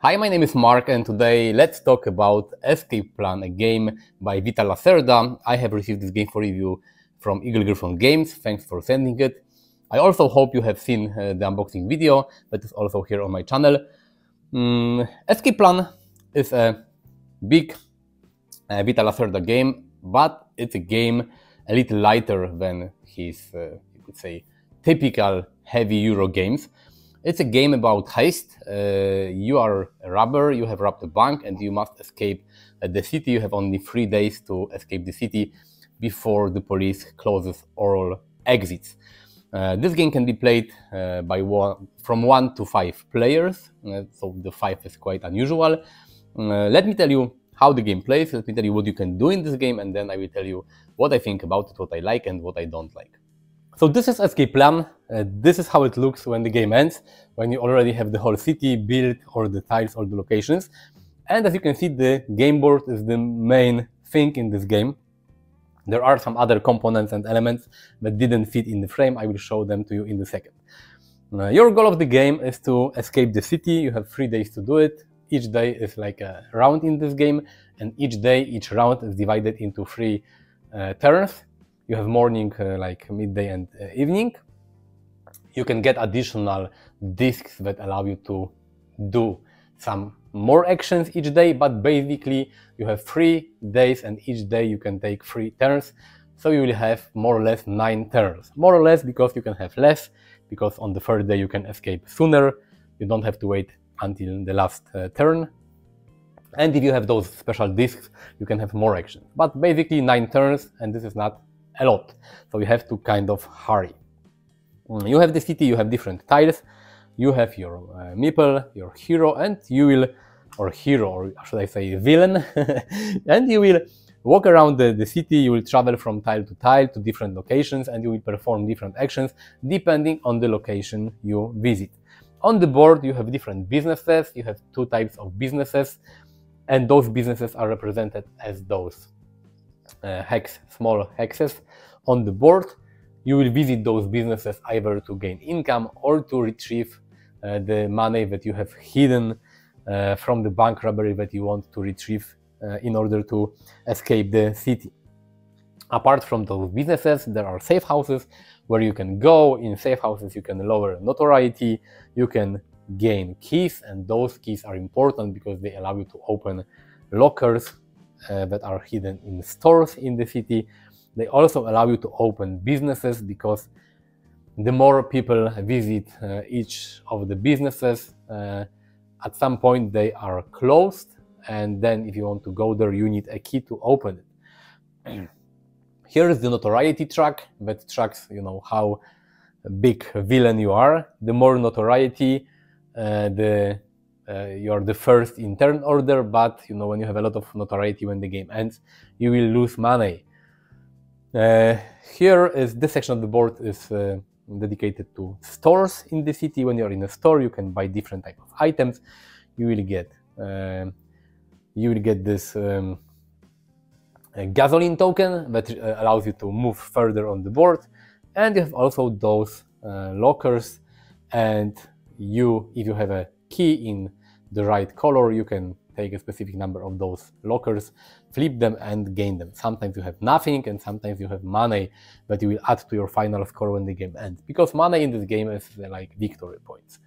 Hi, my name is Mark, and today let's talk about Escape Plan, a game by Vita Lacerda. I have received this game for review from Eagle-Gryphon Games. Thanks for sending it. I also hope you have seen the unboxing video that is also here on my channel. Escape Plan is a big Vita Lacerda game, but it's a game a little lighter than his, you could say, typical heavy Euro games. It's a game about heist. You are a robber, you have robbed a bank, and you must escape the city. You have only 3 days to escape the city before the police closes all exits. This game can be played from 1 to 5 players, so the 5 is quite unusual. Let me tell you how the game plays, let me tell you what you can do in this game, and then I will tell you what I think about it, what I like and what I don't like. So this is Escape Plan. This is how it looks when the game ends, when you already have the whole city built, or the tiles, or the locations. And as you can see, the game board is the main thing in this game. There are some other components and elements that didn't fit in the frame. I will show them to you in a second. Your goal of the game is to escape the city. You have 3 days to do it. Each day is like a round in this game, and each round is divided into 3 turns. You have morning, like midday and evening. You can get additional discs that allow you to do some more actions each day, but basically you have 3 days and each day you can take 3 turns. So you will have more or less 9 turns. More or less because you can have less, because on the 3rd day you can escape sooner. You don't have to wait until the last turn. And if you have those special discs, you can have more actions. But basically 9 turns, and this is not a lot, so you have to kind of hurry. You have the city, you have different tiles, you have your meeple, your hero, and you will, or hero, or should I say villain, and you will walk around the city. You will travel from tile to tile to different locations, and you will perform different actions depending on the location you visit. On the board you have different businesses. You have 2 types of businesses, and those businesses are represented as those small hexes on the board. You will visit those businesses either to gain income or to retrieve the money that you have hidden from the bank robbery that you want to retrieve in order to escape the city. Apart from those businesses, there are safe houses where you can go. In safe houses you can lower notoriety, you can gain keys, and those keys are important because they allow you to open lockers that are hidden in stores in the city. They also allow you to open businesses, because the more people visit each of the businesses, at some point they are closed, and then if you want to go there you need a key to open it. Here is the notoriety track that tracks, how big a villain you are. The more notoriety, you are the first in turn order, but when you have a lot of notoriety, when the game ends, you will lose money. Here is this section of the board is dedicated to stores in the city. When you are in a store, you can buy different type of items. You will get this a gasoline token that allows you to move further on the board, and you have also those lockers, and if you have a key in the right color, you can take a specific number of those lockers, flip them and gain them. Sometimes you have nothing, and sometimes you have money that you will add to your final score when the game ends, because money in this game is like victory points.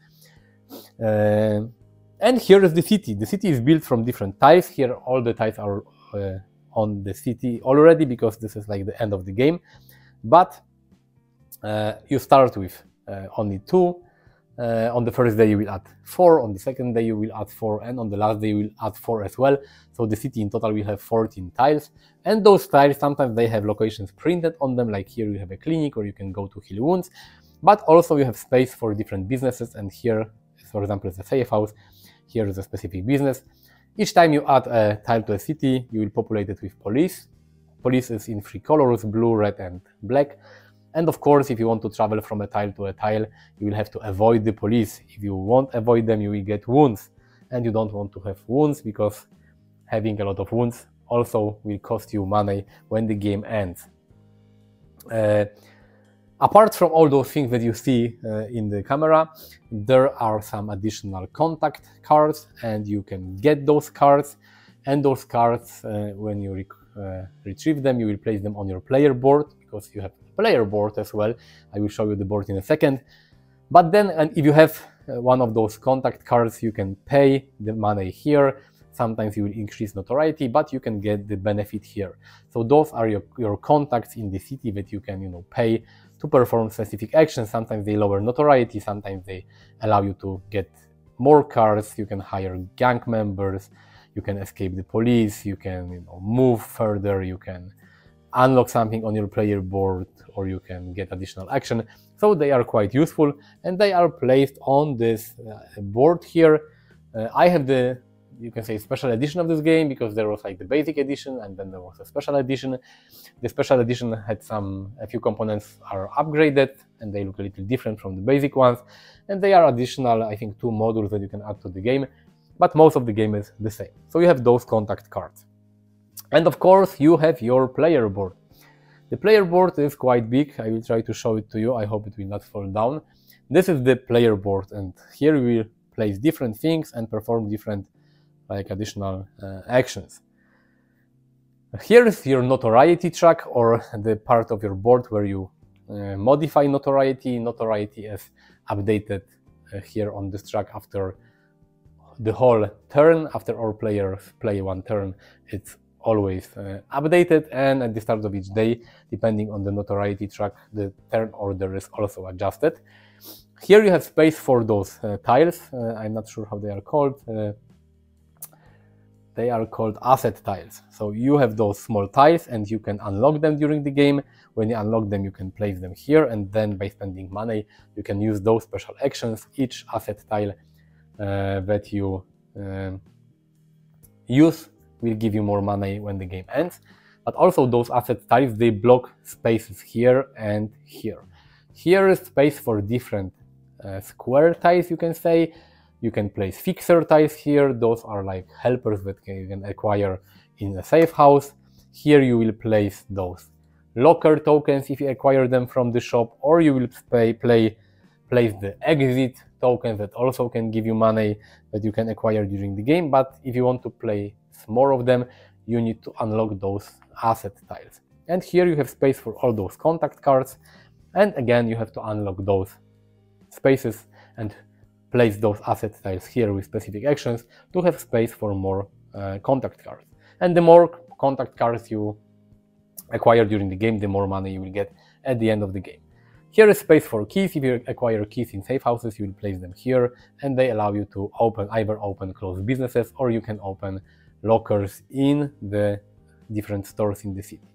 And here is the city. The city is built from different tiles. Here all the tiles are on the city already, because this is like the end of the game. But you start with only 2. On the 1st day you will add 4, on the 2nd day you will add 4, and on the last day you will add 4 as well. So the city in total will have 14 tiles, and those tiles, sometimes they have locations printed on them, like here you have a clinic where you can go to heal wounds, but also you have space for different businesses, and here, for example, is a safe house. Here is a specific business. Each time you add a tile to a city, you will populate it with police. Police is in 3 colors, blue, red and black. And of course, if you want to travel from a tile to a tile, you will have to avoid the police. If you won't avoid them, you will get wounds. And you don't want to have wounds, because having a lot of wounds also will cost you money when the game ends. Apart from all those things that you see in the camera, there are some additional contact cards, and you can get those cards. And those cards, when you retrieve them, you will place them on your player board, because you have a player board as well. I will show you the board in a second. But then, and if you have one of those contact cards, you can pay the money here. Sometimes you will increase notoriety, but you can get the benefit here. So those are your contacts in the city that you can, pay to perform specific actions. Sometimes they lower notoriety, sometimes they allow you to get more cards, you can hire gang members, you can escape the police, you can move further, you can unlock something on your player board, or you can get additional action. So they are quite useful, and they are placed on this board here. I have the, you can say, special edition of this game, because there was like the basic edition and then there was a special edition. The special edition had a few components are upgraded, and they look a little different from the basic ones, and they are additional, I think, 2 modules that you can add to the game, but most of the game is the same. So you have those contact cards. And of course you have your player board. The player board is quite big. I will try to show it to you. I hope it will not fall down. This is the player board, and here we will place different things and perform different additional actions. Here is your notoriety track, or the part of your board where you modify notoriety. Notoriety is updated here on this track after the whole turn. After all players play one turn, it's always updated, and at the start of each day, depending on the notoriety track, the turn order is also adjusted. Here you have space for those tiles. I'm not sure how they are called. They are called asset tiles. So you have those small tiles, and you can unlock them during the game. When you unlock them, you can place them here, and then by spending money, you can use those special actions. Each asset tile that you use will give you more money when the game ends. But also those asset tiles, they block spaces here and here. Here is space for different square tiles, you can say. You can place fixer tiles here. Those are like helpers that you can acquire in a safe house. Here you will place those locker tokens if you acquire them from the shop, or you will place the exit tokens that also can give you money that you can acquire during the game. But if you want to place more of them, you need to unlock those asset tiles. And here you have space for all those contact cards, and again you have to unlock those spaces and place those asset tiles here with specific actions to have space for more contact cards. And the more contact cards you acquire during the game, the more money you will get at the end of the game. Here is space for keys. If you acquire keys in safe houses, you will place them here, and they allow you to either open closed businesses, or you can open lockers in the different stores in the city.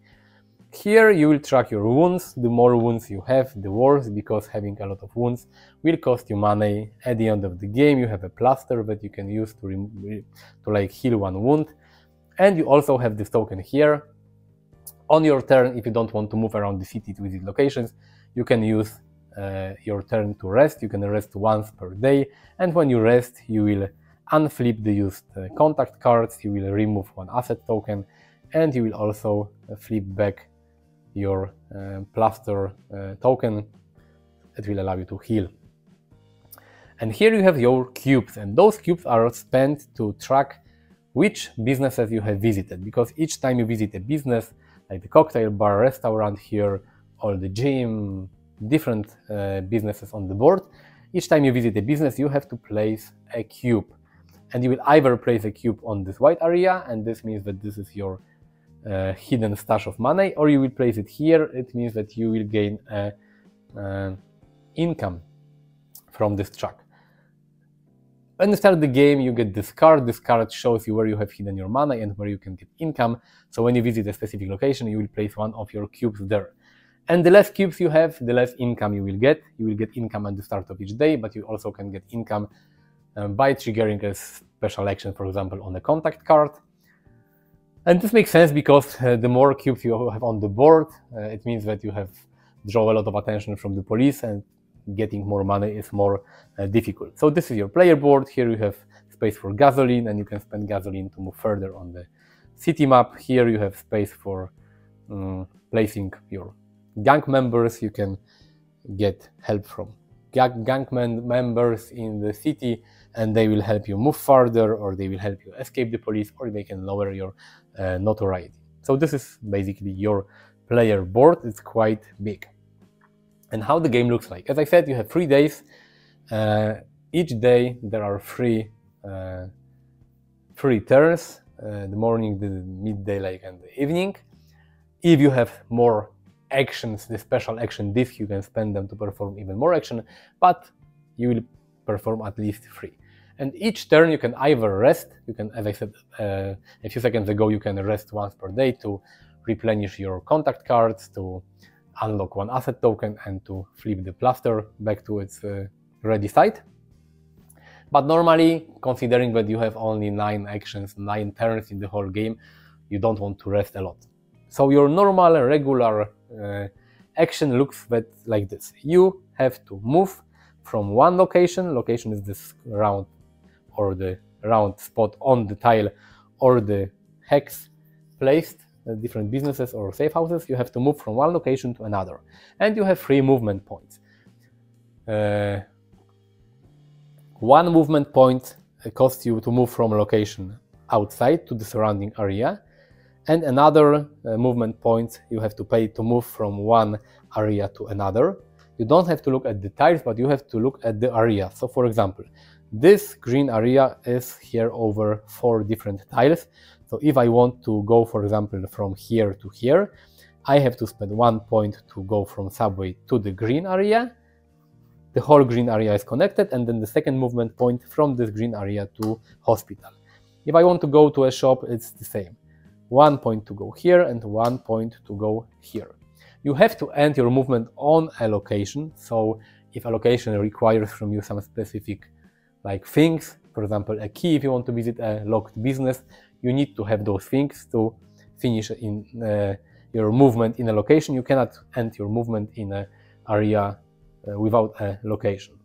Here you will track your wounds. The more wounds you have, the worse, because having a lot of wounds will cost you money. At the end of the game, you have a plaster that you can use to heal one wound. And you also have this token here. On your turn, if you don't want to move around the city to visit locations, you can use your turn to rest. You can rest once per day, and when you rest, you will unflip the used contact cards, you will remove one asset token, and you will also flip back your plaster token. It will allow you to heal. And here you have your cubes, and those cubes are spent to track which businesses you have visited, because each time you visit a business, like the cocktail bar, restaurant here, or the gym, different businesses on the board, each time you visit a business, you have to place a cube. And you will either place a cube on this white area, and this means that this is your hidden stash of money, or you will place it here. It means that you will gain income from this track. When you start the game, you get this card. This card shows you where you have hidden your money and where you can get income. So when you visit a specific location, you will place one of your cubes there. And the less cubes you have, the less income you will get. You will get income at the start of each day, but you also can get income by triggering a special action, for example, on a contact card. And this makes sense because the more cubes you have on the board, it means that you have draw a lot of attention from the police, and getting more money is more difficult. So this is your player board. Here you have space for gasoline, and you can spend gasoline to move further on the city map. Here you have space for placing your gang members. You can get help from gang members in the city, and they will help you move further, or they will help you escape the police, or they can lower your notoriety. So this is basically your player board. It's quite big. And how the game looks like. As I said, you have 3 days. Each day there are three turns, the morning, the midday, and the evening. If you have more actions, the special action disc, you can spend them to perform even more action, but you will perform at least 3. And each turn you can either rest, you can, as I said a few seconds ago, you can rest once per day to replenish your contact cards, to unlock 1 asset token, and to flip the plaster back to its ready site. But normally, considering that you have only 9 actions, 9 turns in the whole game, you don't want to rest a lot. So your normal, regular action looks like this. You have to move from one location. Location is this round, or the round spot on the tile, or the hex placed, different businesses or safe houses. You have to move from one location to another. And you have 3 movement points. 1 movement point costs you to move from a location outside to the surrounding area, and another movement point you have to pay to move from one area to another. You don't have to look at the tiles, but you have to look at the area. So for example, this green area is here over 4 different tiles. So if I want to go, for example, from here to here, I have to spend 1 point to go from subway to the green area. The whole green area is connected, and then the second movement point from this green area to hospital. If I want to go to a shop, it's the same. 1 point to go here and 1 point to go here. You have to end your movement on a location. So if a location requires from you some specific things, for example, a key, if you want to visit a locked business, you need to have those things to finish in your movement in a location. You cannot end your movement in an area without a location.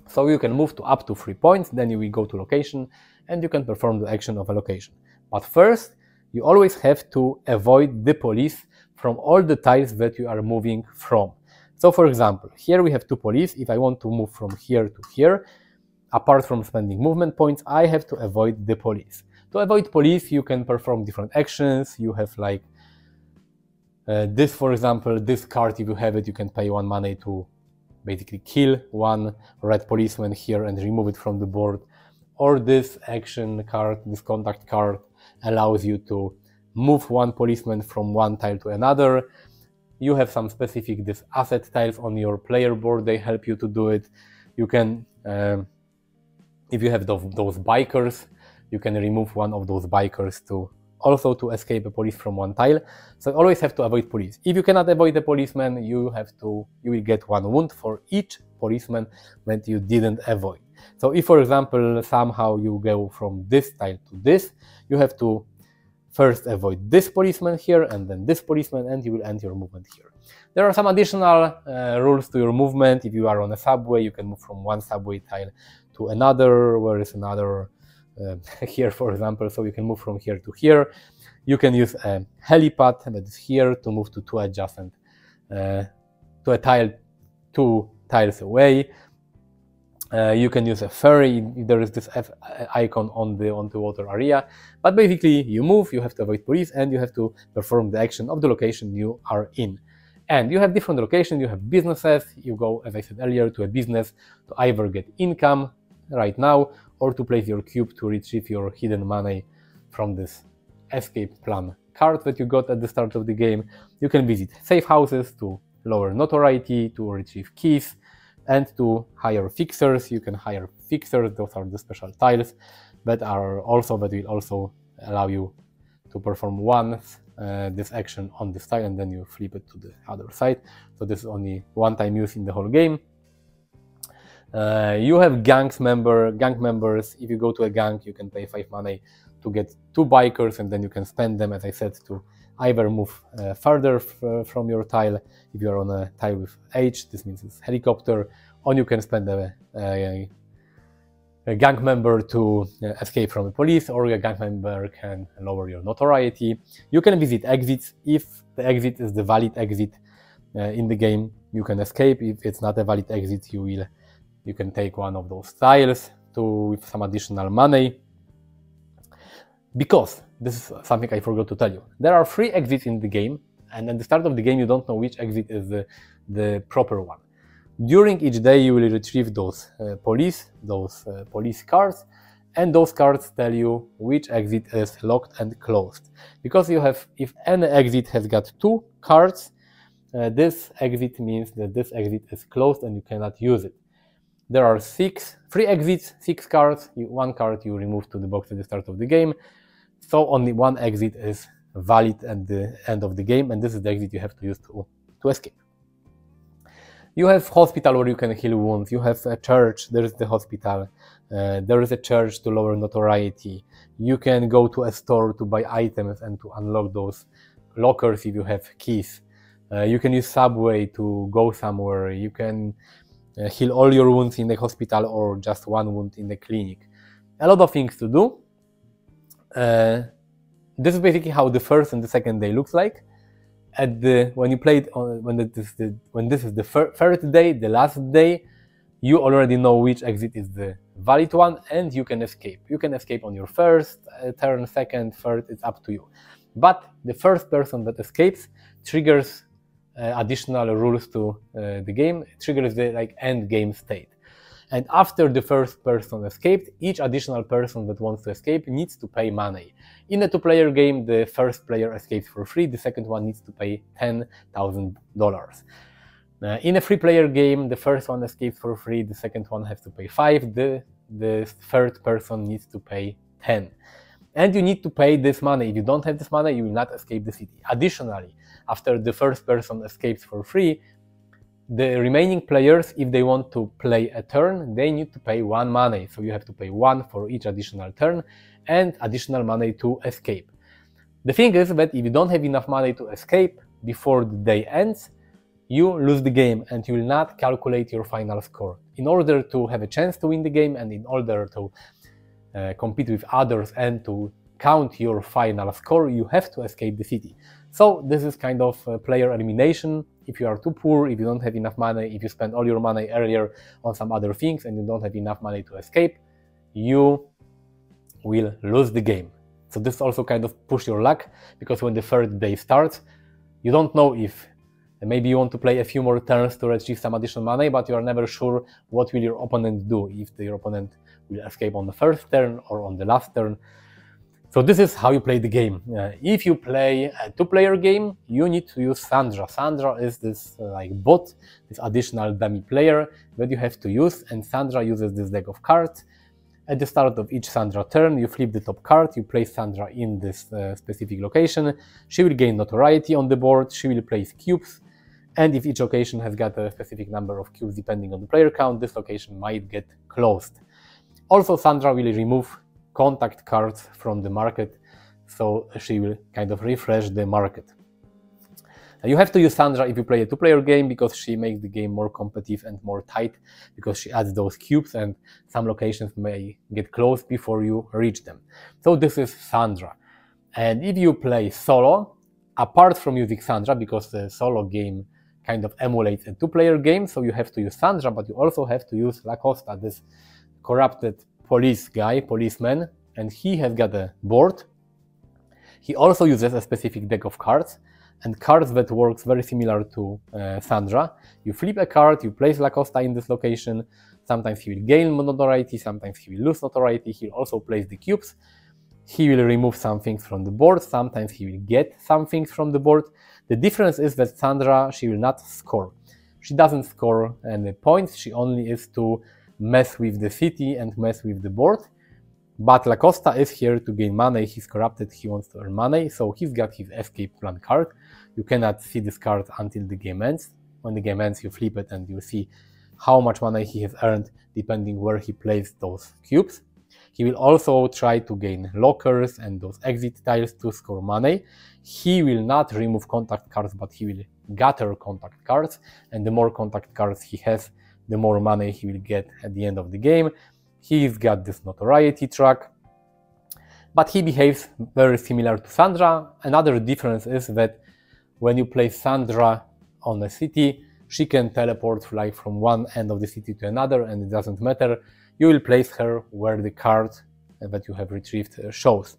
So you can move to up to 3 points, then you will go to location, and you can perform the action of a location. But first, you always have to avoid the police from all the tiles that you are moving from. So for example, here we have 2 police. If I want to move from here to here, apart from spending movement points, I have to avoid the police. To avoid police, you can perform different actions. You have this, for example, this card, if you have it, you can pay 1 money to basically kill 1 red policeman here and remove it from the board. Or this action card, this contact card, allows you to move 1 policeman from one tile to another. You have some specific asset tiles on your player board, they help you to do it. You can, if you have those bikers, you can remove 1 of those bikers to escape a police from one tile. So you always have to avoid police. If you cannot avoid a policeman, you will get 1 wound for each policeman that you didn't avoid. So if, for example, somehow you go from this tile to this, you have to first avoid this policeman here and then this policeman, and you will end your movement here. There are some additional rules to your movement. If you are on a subway, you can move from one subway tile to another, where is another here, for example, so you can move from here to here. You can use a helipad that is here to move to 2 adjacent, to a tile 2 tiles away. You can use a ferry if there is this F icon on the water area. But basically, you move, you have to avoid police, and you have to perform the action of the location you are in. And you have different locations, you have businesses. You go, as I said earlier, to a business to either get income right now, or to place your cube to retrieve your hidden money from this escape plan card that you got at the start of the game. You can visit safe houses to lower notoriety, to retrieve keys, and to hire fixers. You can hire fixers, those are the special tiles that will also allow you to perform once this action on this tile, and then you flip it to the other side. So this is only 1-time use in the whole game. You have gang members. If you go to a gang, you can pay 5 money to get 2 bikers, and then you can spend them, as I said, to either move further from your tile. If you are on a tile with H, this means it's helicopter, or you can spend a gang member to escape from the police, or a gang member can lower your notoriety. You can visit exits if the exit is the valid exit. in the game. You can escape. If it's not a valid exit, you can take one of those tiles with some additional money. Because this is something I forgot to tell you. There are 3 exits in the game, and at the start of the game you don't know which exit is the proper one. During each day you will retrieve those police cards, and those cards tell you which exit is locked and closed. Because if any exit has got 2 cards, this exit means that this exit is closed and you cannot use it. There are 3 exits, 6 cards, 1 card you remove to the box at the start of the game. So only 1 exit is valid at the end of the game, and this is the exit you have to use to escape. You have hospital where you can heal wounds, you have a church, there is the hospital, there is a church to lower notoriety, you can go to a store to buy items and to unlock those lockers if you have keys, you can use subway to go somewhere, you can heal all your wounds in the hospital or just 1 wound in the clinic. A lot of things to do. This is basically how the first and the second day looks like. When you play it when this is the third day, the last day, you already know which exit is the valid one, and you can escape. You can escape on your first turn, second, third, it's up to you. But the first person that escapes triggers additional rules to the game. It triggers the end game state. And after the first person escaped, each additional person that wants to escape needs to pay money. In a 2-player game, the first player escapes for free, the second one needs to pay $10,000. In a 3-player game, the first one escapes for free, the second one has to pay 5, the third person needs to pay 10. And you need to pay this money. If you don't have this money, you will not escape the city. Additionally, after the first person escapes for free, the remaining players, if they want to play a turn, they need to pay 1 money. So you have to pay 1 for each additional turn and additional money to escape. The thing is that if you don't have enough money to escape before the day ends, you lose the game and you will not calculate your final score. In order to have a chance to win the game and in order to compete with others and to count your final score, you have to escape the city. So this is kind of player elimination. If you are too poor, if you don't have enough money, if you spend all your money earlier on some other things and you don't have enough money to escape, you will lose the game. So this also kind of push your luck, because when the third day starts, you don't know if maybe you want to play a few more turns to achieve some additional money, but you are never sure what will your opponent do, if your opponent will escape on the first turn or on the last turn. So this is how you play the game. If you play a 2-player game, you need to use Sandra. Sandra is this bot, this additional dummy player that you have to use, and Sandra uses this deck of cards. At the start of each Sandra turn, you flip the top card, you place Sandra in this specific location. She will gain notoriety on the board, she will place cubes, and if each location has got a specific number of cubes depending on the player count, this location might get closed. Also, Sandra will remove contact cards from the market, so she will kind of refresh the market. You have to use Sandra if you play a 2-player game, because she makes the game more competitive and more tight, because she adds those cubes and some locations may get closed before you reach them. So this is Sandra. And if you play solo, apart from using Sandra, because the solo game kind of emulates a 2-player game, so you have to use Sandra, but you also have to use La Costa, this corrupted policeman, and he has got a board. He also uses a specific deck of cards, and cards that works very similar to Sandra. You flip a card, you place La Costa in this location, sometimes he will gain notoriety, sometimes he will lose notoriety, he'll also place the cubes, he will remove some things from the board, sometimes he will get some things from the board. The difference is that Sandra, she will not score. She doesn't score any points, she only is to mess with the city and mess with the board. But La Costa is here to gain money, he's corrupted, he wants to earn money, so he's got his escape plan card. You cannot see this card until the game ends. When the game ends, you flip it and you see how much money he has earned depending where he placed those cubes. He will also try to gain lockers and those exit tiles to score money. He will not remove contact cards, but he will gather contact cards, and the more contact cards he has, the more money he will get at the end of the game. He's got this notoriety track, but he behaves very similar to Sandra. Another difference is that when you play Sandra on a city, she can teleport like from one end of the city to another, and it doesn't matter. You will place her where the card that you have retrieved shows.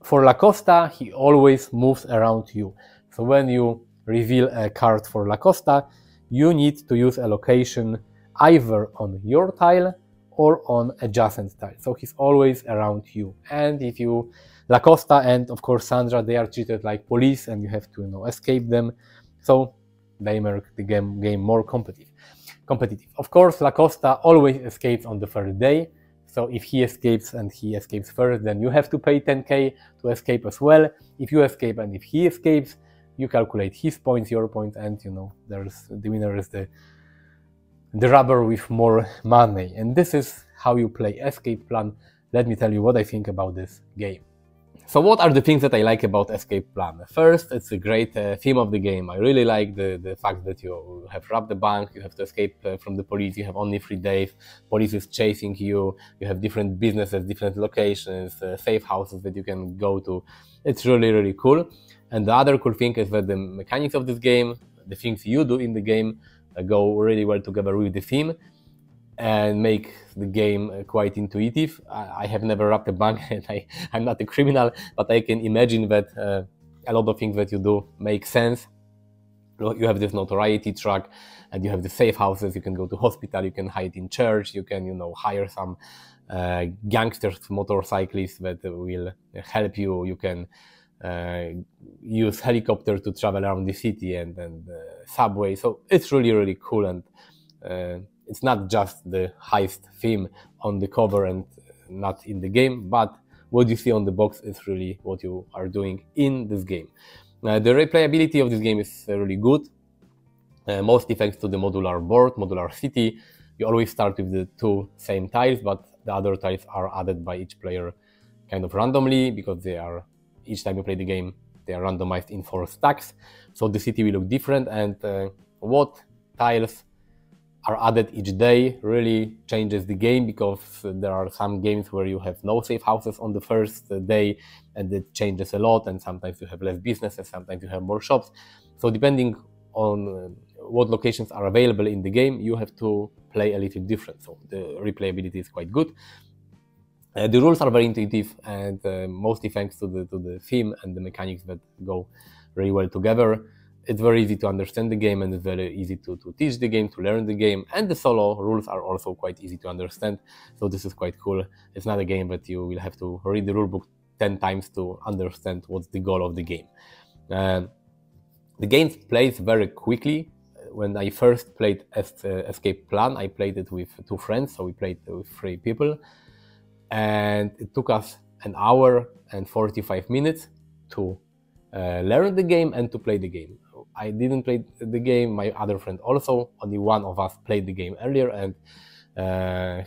For Lacosta, he always moves around you. So when you reveal a card for Lacosta, you need to use a location either on your tile or on adjacent tile. So he's always around you. And if you, Lacosta and of course Sandra, they are treated like police and you have to, you know, escape them. So they make the game more competitive. Of course, Lacosta always escapes on the third day. So if he escapes and he escapes first, then you have to pay 10k to escape as well. If you escape and if he escapes, you calculate his points, your points, and you know, there's the winner is the rubber with more money. And this is how you play Escape Plan. Let me tell you what I think about this game. So what are the things that I like about Escape Plan? First, it's a great theme of the game. I really like the fact that you have robbed the bank, you have to escape from the police, you have only 3 days, police is chasing you, you have different businesses, different locations, safe houses that you can go to. It's really, really cool. And the other cool thing is that the mechanics of this game, the things you do in the game, go really well together with the theme and make the game quite intuitive. I have never robbed a bank and I'm not a criminal, but I can imagine that a lot of things that you do make sense. You have this notoriety track and you have the safe houses, you can go to hospital, you can hide in church, you can, you know, hire some gangsters, motorcyclists that will help you, you can use helicopter to travel around the city and subway. So it's really, really cool, and it's not just the heist theme on the cover and not in the game, but what you see on the box is really what you are doing in this game. The replayability of this game is really good, mostly thanks to the modular board, modular city. You always start with the 2 same tiles, but the other tiles are added by each player kind of randomly, because they are, each time you play the game, they are randomized in 4 stacks. So the city will look different, and what tiles are added each day really changes the game, because there are some games where you have no safe houses on the first day and it changes a lot, and sometimes you have less businesses, sometimes you have more shops. So depending on what locations are available in the game, you have to play a little different. So the replayability is quite good. The rules are very intuitive, and mostly thanks to the theme and the mechanics that go really well together. It's very easy to understand the game, and it's very easy to teach the game, to learn the game, and the solo rules are also quite easy to understand. So this is quite cool. It's not a game that you will have to read the rulebook 10 times to understand what's the goal of the game. The game plays very quickly. When I first played Escape Plan, I played it with 2 friends, so we played with 3 people. And it took us 1 hour and 45 minutes to learn the game and to play the game. I didn't play the game, my other friend also, only one of us played the game earlier, and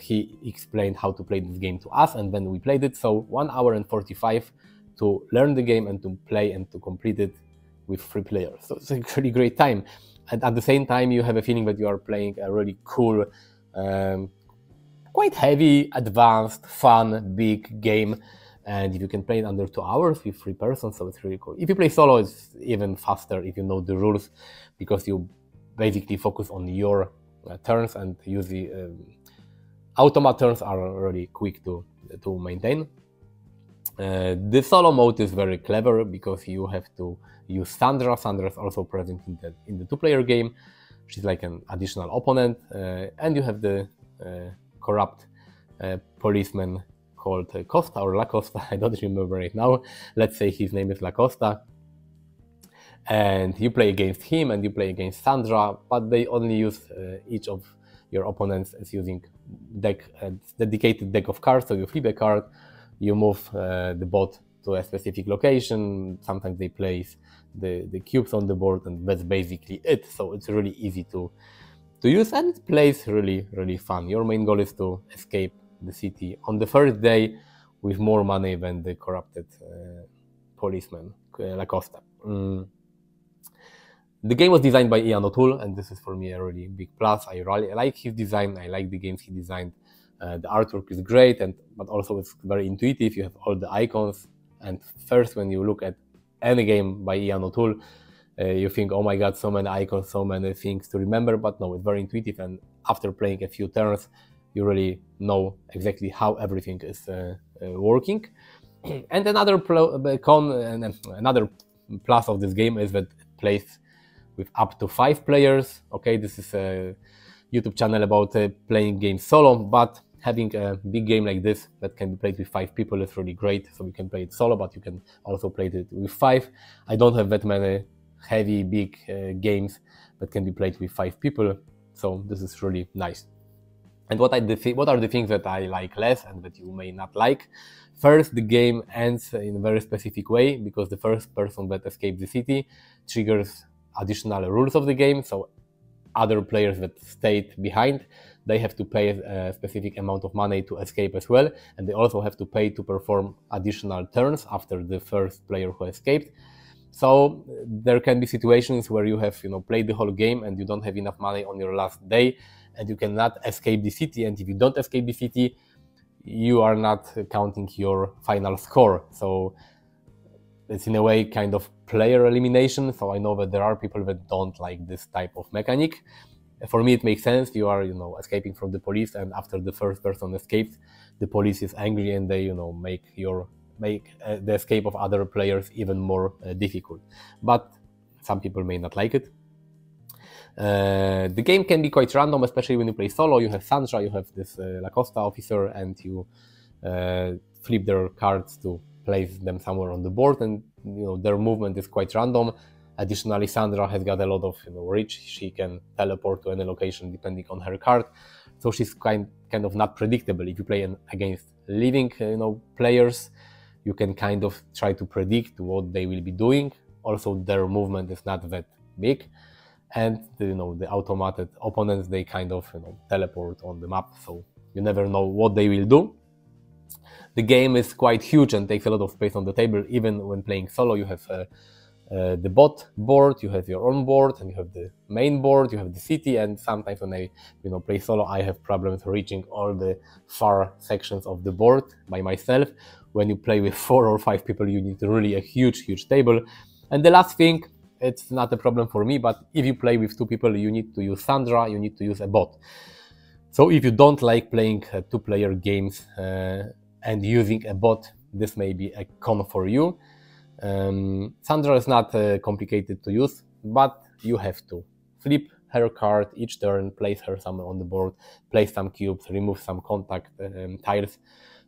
he explained how to play this game to us, and then we played it. So 1 hour and 45 to learn the game and to play and to complete it with 3 players. So it's a really great time. And at the same time, you have a feeling that you are playing a really cool, quite heavy, advanced, fun, big game. And if you can play it under 2 hours with 3 persons, so it's really cool. If you play solo, it's even faster if you know the rules, because you basically focus on your turns, and usually automat turns are really quick to maintain. The solo mode is very clever, because you have to use Sandra. Sandra is also present in the 2-player game. She's like an additional opponent, and you have the corrupt policeman called Costa or La Costa, I don't remember right now. Let's say his name is La Costa. And you play against him and you play against Sandra, but they only use each of your opponents is using dedicated deck of cards. So you flip a card, you move the bot to a specific location. Sometimes they place the cubes on the board, and that's basically it. So it's really easy to use, and it plays really, really fun. Your main goal is to escape the city on the first day with more money than the corrupted policeman, La Costa. The game was designed by Ian O'Toole, and this is for me a really big plus. I really like his design, I like the games he designed. The artwork is great, but also it's very intuitive. You have all the icons, and first when you look at any game by Ian O'Toole, You think, oh my god, so many icons, so many things to remember, but no, it's very intuitive, and after playing a few turns, you really know exactly how everything is working. And another another plus of this game is that it plays with up to 5 players. Okay, this is a YouTube channel about playing games solo, but having a big game like this that can be played with 5 people is really great. So you can play it solo, but you can also play it with 5. I don't have that many heavy, big games that can be played with 5 people, so this is really nice. And what are the things that I like less and that you may not like? First, the game ends in a very specific way, because the first person that escapes the city triggers additional rules of the game. So other players that stayed behind, they have to pay a specific amount of money to escape as well, and they also have to pay to perform additional turns after the first player who escaped. So there can be situations where you have played the whole game and you don't have enough money on your last day, and you cannot escape the city. And if you don't escape the city, you are not counting your final score. So it's in a way kind of player elimination. So I know that there are people that don't like this type of mechanic. For me, it makes sense. You are, escaping from the police, and after the first person escapes, the police is angry and they, make the escape of other players even more difficult. But some people may not like it. The game can be quite random, especially when you play solo. You have Sandra, you have this La Costa officer, and you flip their cards to place them somewhere on the board, and their movement is quite random. Additionally, Sandra has got a lot of reach. She can teleport to any location depending on her card, so she's kind of not predictable. If you play against living players, you can kind of try to predict what they will be doing. Also, their movement is not that big, and the automated opponents, they kind of teleport on the map, so you never know what they will do. The game is quite huge and takes a lot of space on the table. Even when playing solo, you have the bot board, you have your own board, and you have the main board, you have the city. And sometimes when I play solo, I have problems reaching all the far sections of the board by myself. When you play with 4 or 5 people, you need really a huge table. And the last thing, it's not a problem for me, but if you play with 2 people, you need to use Sandra, you need to use a bot. So if you don't like playing 2-player games and using a bot, this may be a con for you. Sandra is not complicated to use, but you have to flip her card each turn, place her somewhere on the board, place some cubes, remove some contact tiles.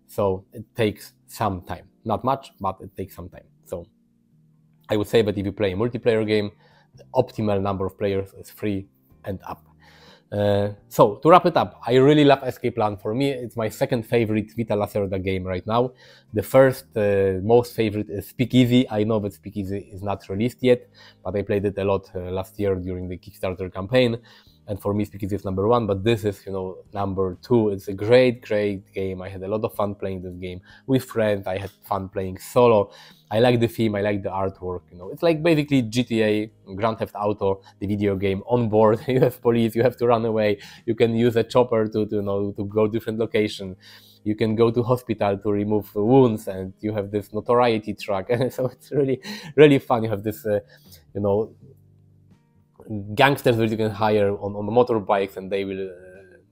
So it takes some time. Not much, but it takes some time. So I would say that if you play a multiplayer game, the optimal number of players is 3 and up. So to wrap it up, I really love Escape Plan. For me, it's my second favorite Vita Lacerda game right now. The first, most favorite is Speakeasy. I know that Speakeasy is not released yet, but I played it a lot last year during the Kickstarter campaign. And for me, Speakeasy is number 1, but this is, number 2. It's a great game. I had a lot of fun playing this game with friends. I had fun playing solo. I like the theme. I like the artwork. It's like basically GTA, Grand Theft Auto, the video game. On board, you have police. You have to run away. You can use a chopper to go different location. You can go to hospital to remove wounds, and you have this notoriety truck. So it's really fun. You have this, gangsters that you can hire on motorbikes, and they will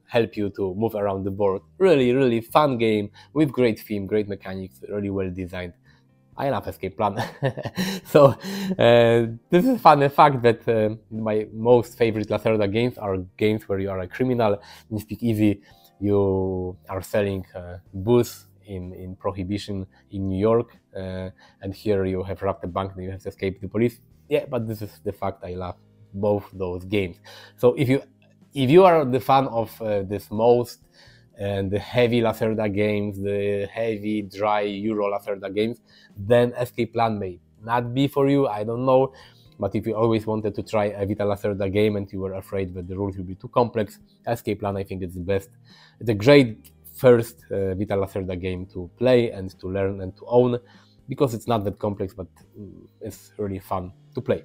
help you to move around the board. Really fun game with great theme, great mechanics, really well designed. I love Escape Plan. So this is a fun fact that my most favorite Lacerda games are games where you are a criminal. In Speakeasy, you are selling booze in Prohibition in New York, and here you have robbed a bank and you have to escape the police. Yeah, but this is the fact I love both those games. So if you are the fan of this most and the heavy Lacerda games, the heavy dry Euro Lacerda games, then Escape Plan may not be for you. I don't know. But if you always wanted to try a Vita Lacerda game and you were afraid that the rules will be too complex, Escape Plan, I think it's the best. It's a great first Vita Lacerda game to play and to learn and to own, because it's not that complex, but it's really fun to play.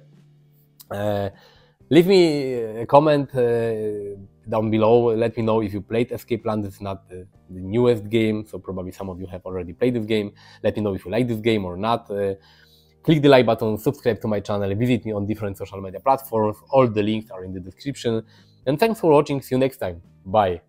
Leave me a comment down below. Let me know if you played Escape Plan. It's not the newest game, so probably some of you have already played this game. Let me know if you like this game or not. Click the like button, subscribe to my channel, visit me on different social media platforms. All the links are in the description. And thanks for watching. See you next time. Bye.